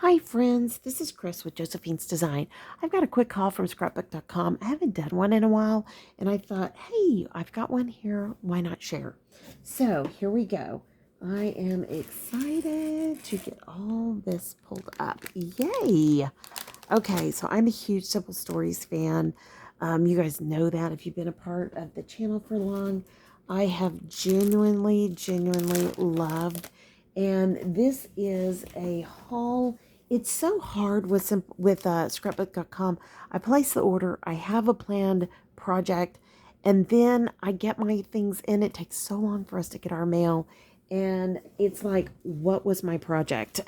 Hi friends, this is Chris with Josephine's Design. I've got a quick call from scrapbook.com. I haven't done one in a while, and I thought, hey, I've got one here. Why not share? So here we go. I am excited to get all this pulled up. Yay! Okay, so I'm a huge Simple Stories fan. You guys know that if you've been a part of the channel for long. I have genuinely loved, and this is a haul. It's so hard with scrapbook.com. I place the order, I have a planned project, and then I get my things in. It takes so long for us to get our mail, and it's like, what was my project?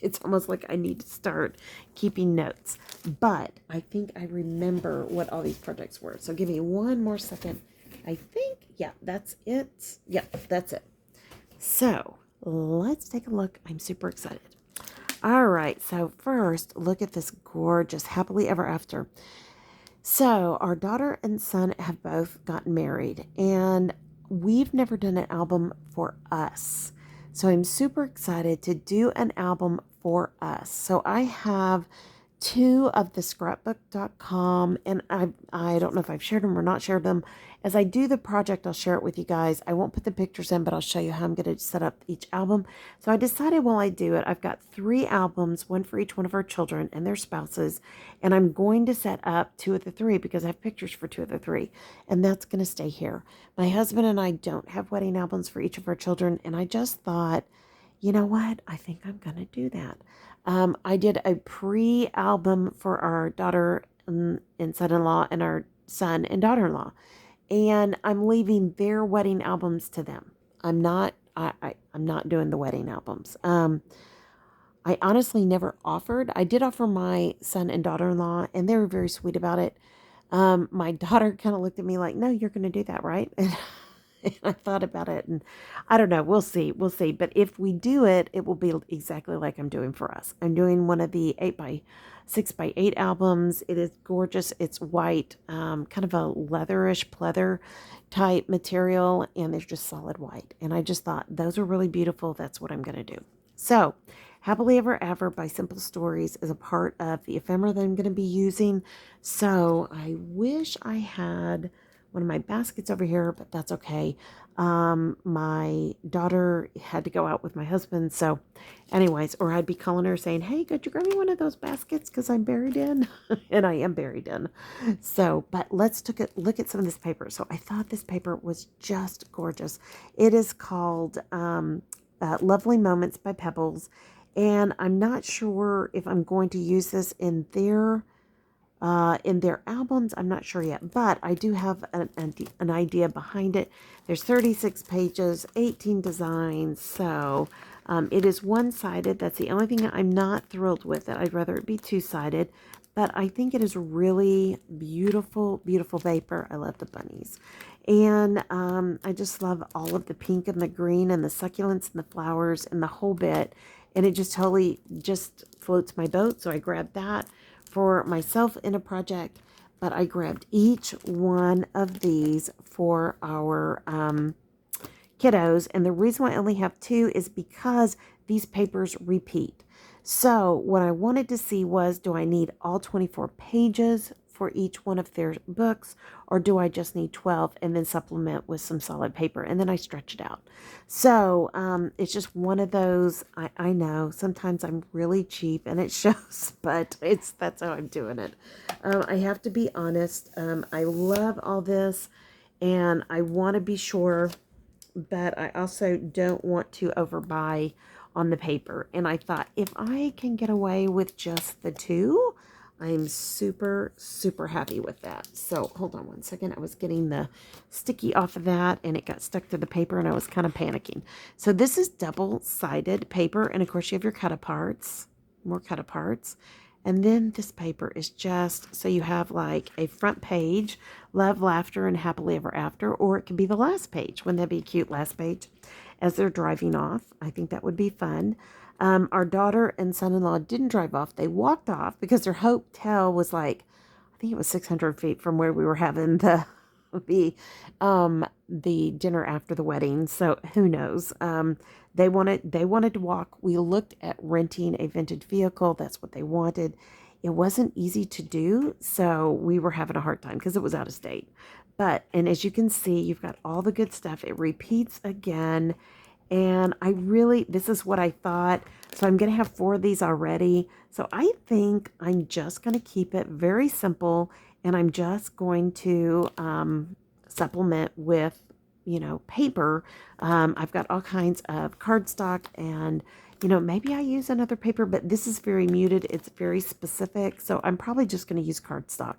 It's almost like I need to start keeping notes. But I think I remember what all these projects were. So give me one more second. I think, yeah, that's it. Yeah, that's it. So let's take a look. I'm super excited. All right, so first, look at this gorgeous happily ever after. So our daughter and son have both gotten married, and we've never done an album for us. So I'm super excited to do an album for us. So I have two of the scrapbook.com, and I don't know if I've shared them or not shared them. As I do the project, I'll share it with you guys. I won't put the pictures in, but I'll show you how I'm going to set up each album. So I decided while I do it, I've got 3 albums, one for each one of our children and their spouses, and I'm going to set up 2 of the 3 because I have pictures for 2 of the 3, and that's going to stay here. My husband and I don't have wedding albums for each of our children, and I just thought, you know what? I think I'm going to do that. I did a pre-album for our daughter and son-in-law and our son and daughter-in-law, and I'm leaving their wedding albums to them. I'm not doing the wedding albums. I honestly never offered. I did offer my son and daughter-in-law, and they were very sweet about it. My daughter kind of looked at me like, "No, you're going to do that, right?" And I thought about it, and I don't know. We'll see. We'll see. But if we do it, it will be exactly like I'm doing for us. I'm doing one of the 8x6x8 albums. It is gorgeous. It's white, kind of a leatherish pleather type material, and it's just solid white. And I just thought those are really beautiful. That's what I'm going to do. So, Happily Ever After by Simple Stories is a part of the ephemera that I'm going to be using. So I wish I had one of my baskets over here, but that's okay. My daughter had to go out with my husband. So anyways, or I'd be calling her saying, hey, could you grab me one of those baskets? Because I'm buried in. And I am buried in. So, but let's look at some of this paper. So I thought this paper was just gorgeous. It is called Lovely Moments by Pebbles. And I'm not sure if I'm going to use this in their albums. I'm not sure yet, but I do have an idea behind it. There's 36 pages, 18 designs, so it is one-sided. That's the only thing I'm not thrilled with it. I'd rather it be two-sided, but I think it is really beautiful, beautiful paper. I love the bunnies. And I just love all of the pink and the green and the succulents and the flowers and the whole bit. And it just totally just floats my boat. So I grabbed that for myself in a project, but I grabbed each one of these for our kiddos. And the reason why I only have 2 is because these papers repeat. So what I wanted to see was, do I need all 24 pages for each one of their books, or do I just need 12 and then supplement with some solid paper, and then I stretch it out? So it's just one of those. I know sometimes I'm really cheap and it shows, but that's how I'm doing it. I have to be honest. I love all this, and I want to be sure, but I also don't want to overbuy on the paper. And I thought, if I can get away with just the 2, I'm super, super happy with that. So hold on one second. I was getting the sticky off of that, and it got stuck to the paper, and I was kind of panicking. So this is double-sided paper, and of course you have your cut-aparts, more cut-aparts. And then this paper is just, so you have like a front page, love, laughter, and happily ever after, or it could be the last page. Wouldn't that be a cute last page as they're driving off? I think that would be fun. Our daughter and son-in-law didn't drive off. They walked off because their hotel was like, I think it was 600 feet from where we were having the dinner after the wedding. So who knows? They wanted to walk. We looked at renting a vintage vehicle. That's what they wanted. It wasn't easy to do, so we were having a hard time because it was out of state. But, and as you can see, you've got all the good stuff. It repeats again. And this is what I thought. So I'm going to have 4 of these already. So I think I'm just going to keep it very simple. And I'm just going to supplement with, paper. I've got all kinds of cardstock and, maybe I use another paper, but this is very muted. It's very specific. So I'm probably just going to use cardstock.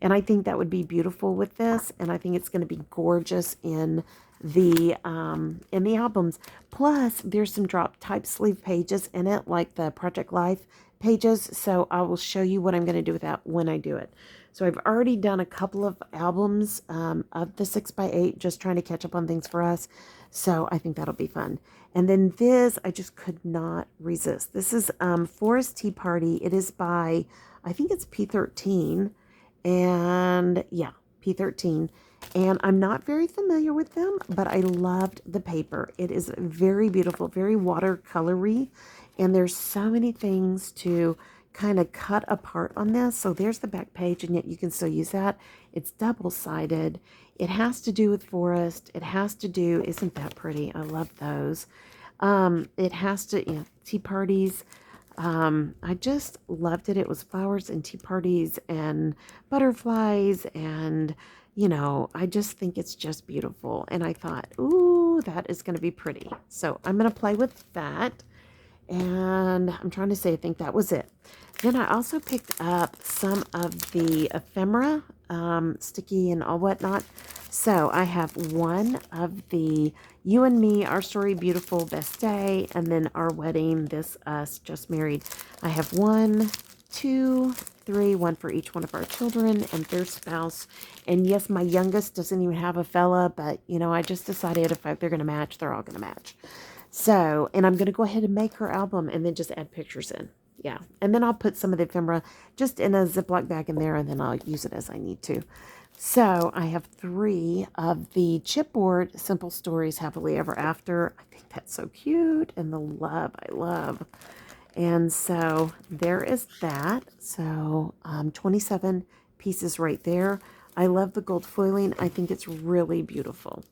And I think that would be beautiful with this. And I think it's going to be gorgeous in the albums. Plus there's some drop type sleeve pages in it, like the Project Life pages. So I will show you what I'm going to do with that when I do it. So I've already done a couple of albums of the 6x8, just trying to catch up on things for us. So I think that'll be fun. And then this, I just could not resist. This is Forest Tea Party. It is by, I think it's P13. And yeah, P13. And I'm not very familiar with them, but I loved the paper. It is very beautiful, very watercolory. And there's so many things to kind of cut apart on this. So there's the back page, and yet you can still use that. It's double-sided. It has to do with forest. It has to do, isn't that pretty? I love those. It has to, tea parties. I just loved it. It was flowers and tea parties and butterflies and, I just think it's just beautiful. And I thought, ooh, that is going to be pretty. So I'm going to play with that. And I'm trying to say, I think that was it. Then I also picked up some of the ephemera, sticky and all whatnot. So I have one of the You and Me, Our Story, Beautiful, Best Day, and then Our Wedding, This, Us, Just Married. I have 1, 2, 3, one for each one of our children and their spouse. And yes, my youngest doesn't even have a fella, but, I just decided if they're going to match, they're all going to match. So, and I'm going to go ahead and make her album and then just add pictures in. Yeah. And then I'll put some of the ephemera just in a Ziploc bag in there, and then I'll use it as I need to. So I have 3 of the chipboard Simple Stories Happily Ever After. I think that's so cute. And the love, I love. And so there is that. So 27 pieces right there. I love the gold foiling. I think it's really beautiful.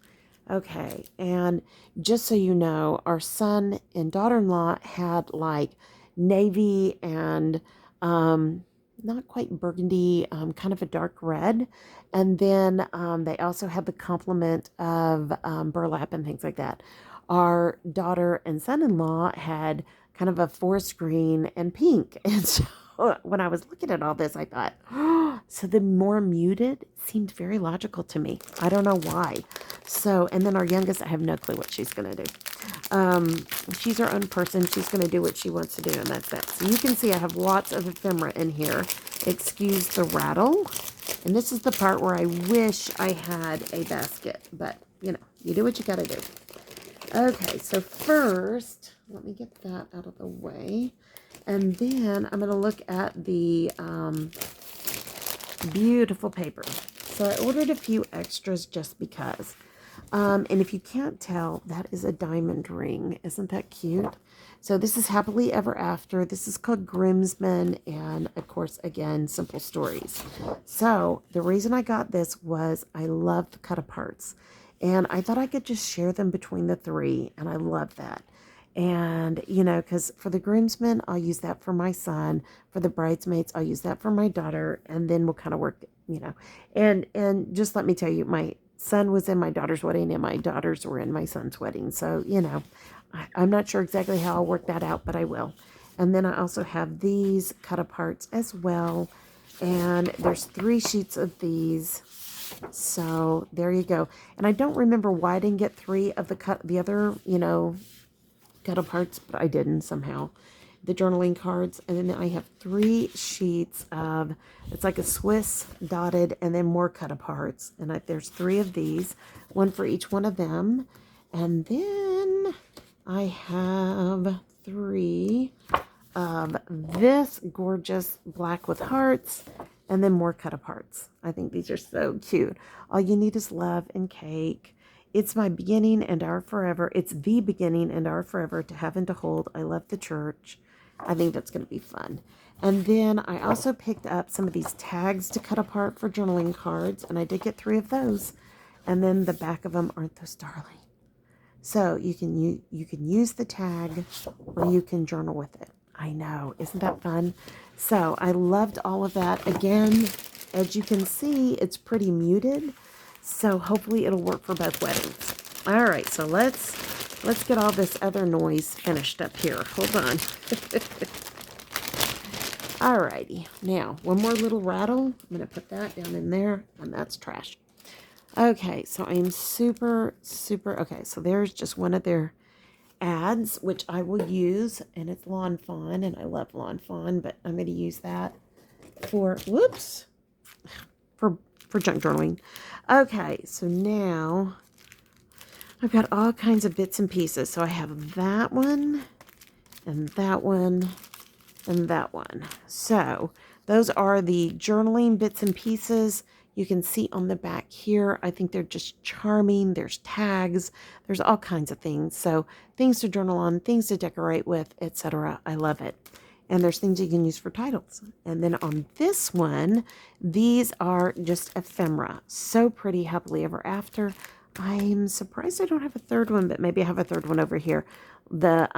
Okay, and just so you know, our son and daughter-in-law had like navy and not quite burgundy, kind of a dark red. And then they also had the complement of burlap and things like that. Our daughter and son-in-law had kind of a forest green and pink. And so when I was looking at all this, I thought, oh, so the more muted seemed very logical to me. I don't know why. So, and then our youngest, I have no clue what she's going to do. She's her own person. She's going to do what she wants to do, and that's that. So you can see I have lots of ephemera in here. Excuse the rattle. And this is the part where I wish I had a basket, but, you do what you got to do. Okay, so first, let me get that out of the way. And then I'm going to look at the beautiful paper. So I ordered a few extras just because. And if you can't tell, that is a diamond ring. Isn't that cute? So this is Happily Ever After. This is called Grimsman. And of course, again, Simple Stories. So the reason I got this was I love the cut aparts. And I thought I could just share them between the 3. And I love that. And, because for the groomsmen, I'll use that for my son. For the bridesmaids, I'll use that for my daughter. And then we'll kind of work, And just let me tell you, my son was in my daughter's wedding and my daughters were in my son's wedding. So, I'm not sure exactly how I'll work that out, but I will. And then I also have these cut aparts as well. And there's 3 sheets of these. So there you go. And I don't remember why I didn't get 3 of the other, cut aparts, but I didn't somehow. The journaling cards, and then I have 3 sheets of, it's like a Swiss dotted, and then more cut aparts. And there's 3 of these, 1 for each one of them. And then I have 3 of this gorgeous black with hearts, and then more cut aparts. I think these are so cute. All you need is love and cake. It's my beginning and our forever. It's the beginning and our forever to heaven to hold. I left the church. I think that's going to be fun. And then I also picked up some of these tags to cut apart for journaling cards, and I did get 3 of those. And then the back of them aren't those darling. So you can use the tag, or you can journal with it. I know, isn't that fun? So I loved all of that. Again, as you can see, it's pretty muted. So hopefully it'll work for both weddings. All right, so let's get all this other noise finished up here. Hold on. All righty. Now, one more little rattle. I'm going to put that down in there, and that's trash. Okay, so I'm super, okay, so there's just one of their ads, which I will use, and it's Lawn Fawn, and I love Lawn Fawn, but I'm going to use that for, whoops, for junk journaling. Okay, so now I've got all kinds of bits and pieces. So I have that one, and that one, and that one. So those are the journaling bits and pieces. You can see on the back here, I think they're just charming. There's tags, there's all kinds of things. So things to journal on, things to decorate with, etc. I love it. And there's things you can use for titles. And then on this one, these are just ephemera. So pretty, happily ever after. I'm surprised I don't have a third one, but maybe I have a third one over here. The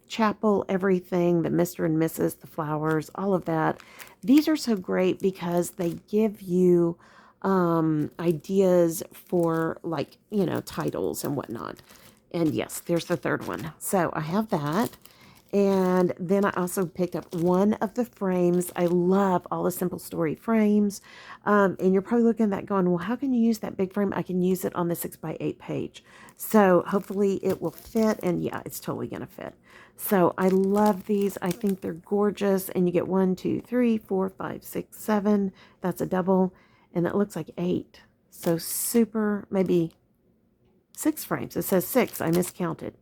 chapel, everything, the Mr. and Mrs., the flowers, all of that. These are so great because they give you ideas for, like, you know, titles and whatnot. And yes, there's the third one. So I have that. And then I also picked up one of the frames. I love all the Simple Story frames. And you're probably looking at that going, well, how can you use that big frame? I can use it on the 6x8 page. So hopefully it will fit. And yeah, it's totally going to fit. So I love these. I think they're gorgeous. And you get 1, 2, 3, 4, 5, 6, 7. That's a double. And it looks like 8. So super, maybe 6 frames. It says 6. I miscounted.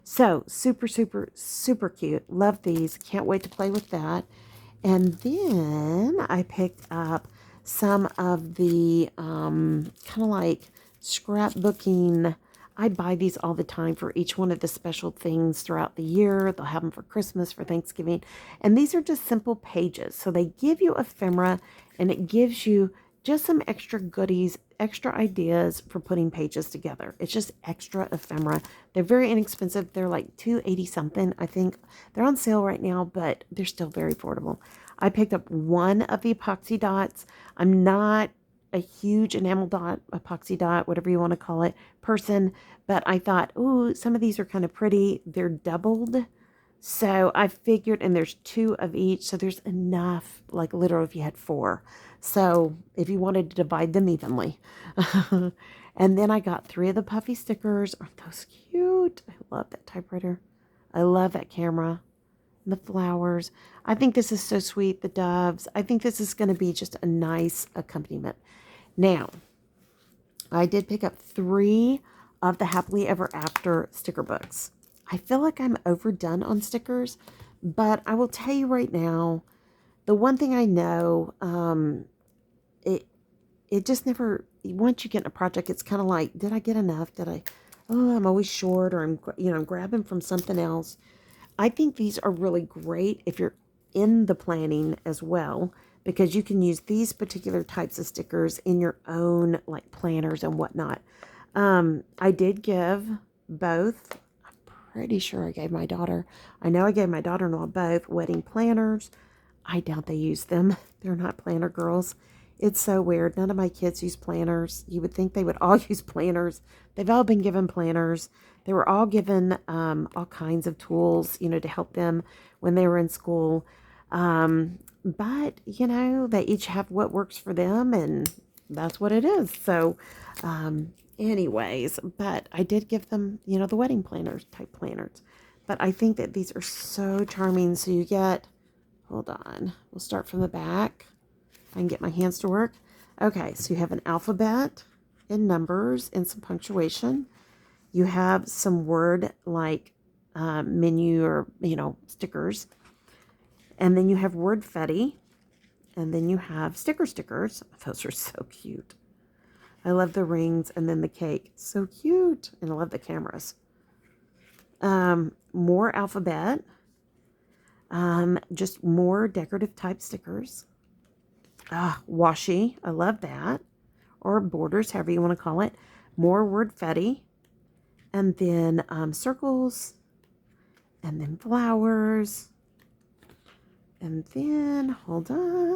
So super, super cute. Love these. Can't wait to play with that. And then I picked up some of the kind of like scrapbooking. I buy these all the time for each one of the special things throughout the year. They'll have them for Christmas, for Thanksgiving. And these are just simple pages. So they give you ephemera, and it gives you just some extra goodies, extra ideas for putting pages together. It's just extra ephemera. They're very inexpensive. They're like $2.80 something. I think they're on sale right now, but they're still very affordable. I picked up one of the epoxy dots. I'm not a huge enamel dot, epoxy dot, whatever you want to call it, person, but I thought, ooh, some of these are kind of pretty. They're doubled. So I figured, and there's 2 of each, so there's enough, like literally if you had 4. So if you wanted to divide them evenly. And then I got 3 of the puffy stickers. Aren't those cute? I love that typewriter. I love that camera. And the flowers. I think this is so sweet. The doves. I think this is going to be just a nice accompaniment. Now, I did pick up 3 of the Happily Ever After sticker books. I feel like I'm overdone on stickers, but I will tell you right now, the one thing I know, it just never, once you get in a project, it's kind of like, did I get enough? I'm always short, or I'm grabbing from something else. I think these are really great if you're in the planning as well, because you can use these particular types of stickers in your own like planners and whatnot. I did give both. I'm pretty sure I gave my daughter. I know I gave my daughter-in-law both wedding planners. I doubt they use them. They're not planner girls. It's so weird. None of my kids use planners. You would think they would all use planners. They've all been given planners. They were all given all kinds of tools, to help them when they were in school. But, they each have what works for them, and that's what it is. So, anyways, but I did give them, the wedding planners, type planners. But I think that these are so charming. So you get, hold on, we'll start from the back. I can get my hands to work. Okay, so you have an alphabet and numbers and some punctuation. You have some word like menu or, stickers. And then you have wordfetti. And then you have stickers. Those are so cute. I love the rings and then the cake. It's so cute. And I love the cameras. More alphabet. Just more decorative type stickers. Washi. I love that. Or borders, however you want to call it. More wordfetti. And then circles. And then flowers. And then, hold on.